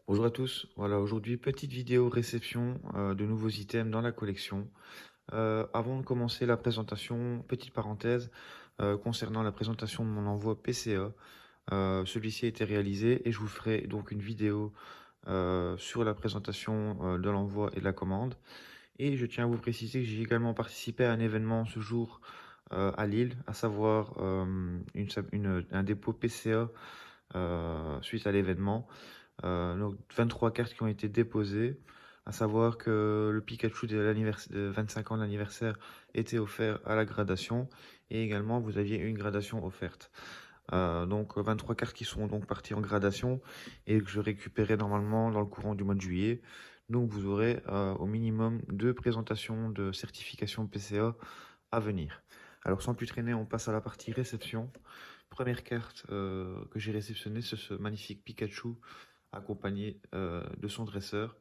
Bonjour à tous, voilà aujourd'hui petite vidéo réception de nouveaux items dans la collection. Avant de commencer la présentation, petite parenthèse concernant la présentation de mon envoi PCA. Celui-ci a été réalisé et je vous ferai donc une vidéo sur la présentation de l'envoi et de la commande. Et je tiens à vous préciser que j'ai également participé à un événement ce jour à Lille, à savoir un dépôt PCA suite à l'événement. Donc 23 cartes qui ont été déposées, à savoir que le Pikachu de 25 ans d'anniversaire était offert à la gradation et également vous aviez une gradation offerte. Donc 23 cartes qui sont donc parties en gradation et que je récupérais normalement dans le courant du mois de juillet. Donc vous aurez au minimum 2 présentations de certification PCA à venir. Alors sans plus traîner, on passe à la partie réception. Première carte que j'ai réceptionnée, c'est ce magnifique Pikachu accompagné de son dresseur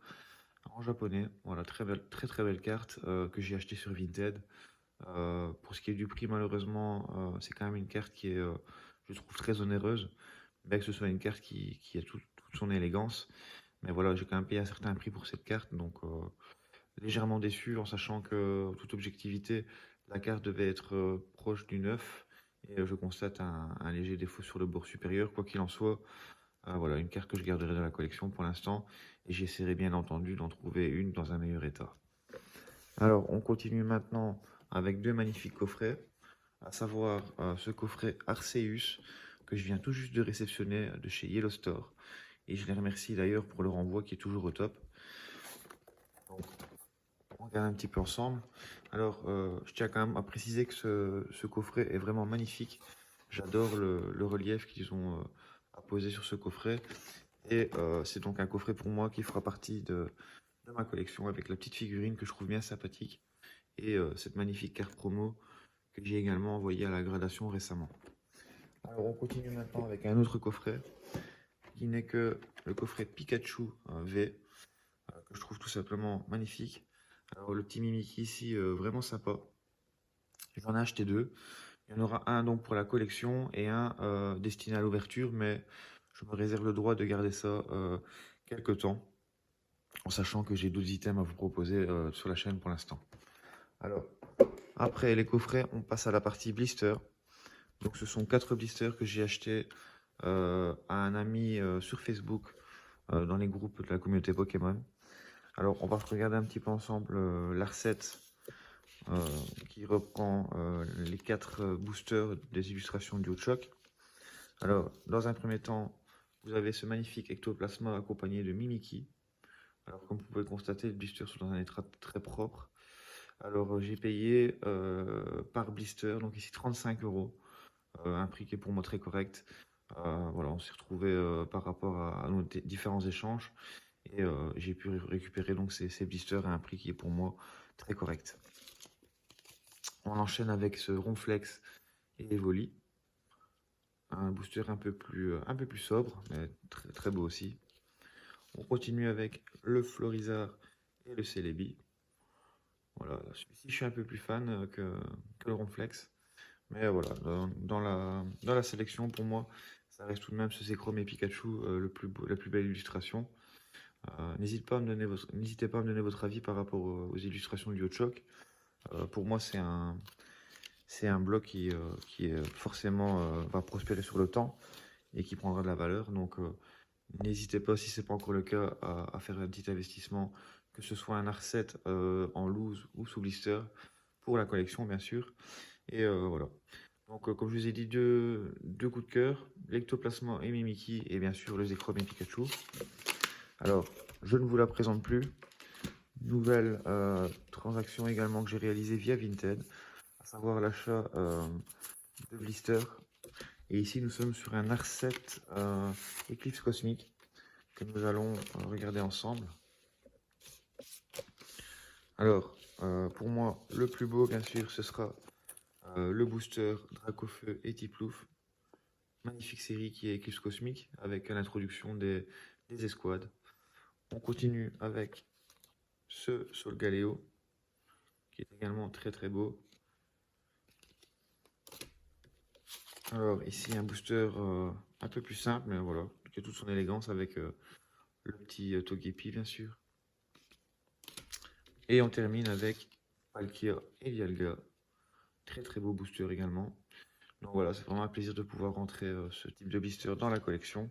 en japonais. Voilà, très belle carte que j'ai acheté sur Vinted. Pour ce qui est du prix, malheureusement, c'est quand même une carte qui est, je trouve, très onéreuse, bien que ce soit une carte qui a toute son élégance. Mais voilà, j'ai quand même payé un certain prix pour cette carte, donc légèrement déçu en sachant que, toute objectivité, la carte devait être proche du neuf. Et je constate un léger défaut sur le bord supérieur. Quoi qu'il en soit, voilà, une carte que je garderai dans la collection pour l'instant. Et j'essaierai bien entendu d'en trouver une dans un meilleur état. Alors, on continue maintenant avec deux magnifiques coffrets, à savoir ce coffret Arceus que je viens tout juste de réceptionner de chez Yellow Store. Et je les remercie d'ailleurs pour le renvoi qui est toujours au top. Donc, on regarde un petit peu ensemble. Alors, je tiens quand même à préciser que ce coffret est vraiment magnifique. J'adore le relief qu'ils ont apposé sur ce coffret. Et c'est donc un coffret pour moi qui fera partie de ma collection avec la petite figurine que je trouve bien sympathique. Et cette magnifique carte promo que j'ai également envoyée à la gradation récemment. Alors on continue maintenant avec un autre coffret qui n'est que le coffret Pikachu V que je trouve tout simplement magnifique. Alors le petit Mimiki ici vraiment sympa. J'en ai acheté deux. Il y en aura un donc pour la collection et un destiné à l'ouverture, mais je me réserve le droit de garder ça quelques temps, en sachant que j'ai d'autres items à vous proposer sur la chaîne pour l'instant. Alors, après les coffrets, on passe à la partie blister. Donc ce sont 4 blisters que j'ai achetés à un ami sur Facebook, dans les groupes de la communauté Pokémon. Alors on va regarder un petit peu ensemble la recette qui reprend les 4 boosters des illustrations du Choc. Alors dans un premier temps, vous avez ce magnifique ectoplasma accompagné de Mimiki. Alors comme vous pouvez le constater, les blisters sont dans un état très propre. Alors j'ai payé par blister, donc ici 35 €, un prix qui est pour moi très correct. Voilà, on s'est retrouvé par rapport à nos différents échanges et j'ai pu récupérer donc ces blisters à un prix qui est pour moi très correct. On enchaîne avec ce Ronflex et Evoli, un booster un peu plus sobre, mais très beau aussi. On continue avec le Florizard et le Celebi. Voilà, celui-ci je suis un peu plus fan que le Ronflex. Mais voilà, dans la sélection, pour moi, ça reste tout de même ce Zekrom et Pikachu la plus belle illustration. N'hésitez pas à me donner votre avis par rapport aux illustrations du Choc. Pour moi, c'est un bloc qui est forcément va prospérer sur le temps et qui prendra de la valeur. Donc, n'hésitez pas, si ce n'est pas encore le cas, à faire un petit investissement, que ce soit un Arset en loose ou sous blister, pour la collection, bien sûr. Et voilà. Donc, comme je vous ai dit, deux coups de cœur, l'Ectoplasma et Mimiki, et bien sûr le Zekrom et Pikachu. Alors, je ne vous la présente plus. Nouvelle transaction également que j'ai réalisée via Vinted, à savoir l'achat de blisters. Et ici, nous sommes sur un Arset Eclipse Cosmique que nous allons regarder ensemble. Alors, pour moi, le plus beau, bien sûr, ce sera le booster Dracofeu et Tiplouf. Magnifique série qui est Eclipse Cosmique avec l'introduction des escouades. On continue avec ce Solgaleo qui est également très beau. Alors ici un booster un peu plus simple, mais voilà, qui a toute son élégance avec le petit Togepi bien sûr. Et on termine avec Palkia et Dialga. Très très beau booster également. Donc voilà, c'est vraiment un plaisir de pouvoir rentrer ce type de blister dans la collection.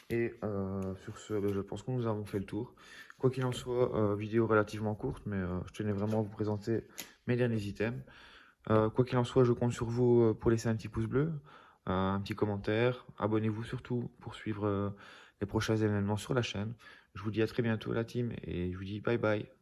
Et sur ce, je pense que nous avons fait le tour. Quoi qu'il en soit, vidéo relativement courte, mais je tenais vraiment à vous présenter mes derniers items. Quoi qu'il en soit, je compte sur vous pour laisser un petit pouce bleu, un petit commentaire. Abonnez-vous surtout pour suivre les prochains événements sur la chaîne. Je vous dis à très bientôt la team et je vous dis bye bye.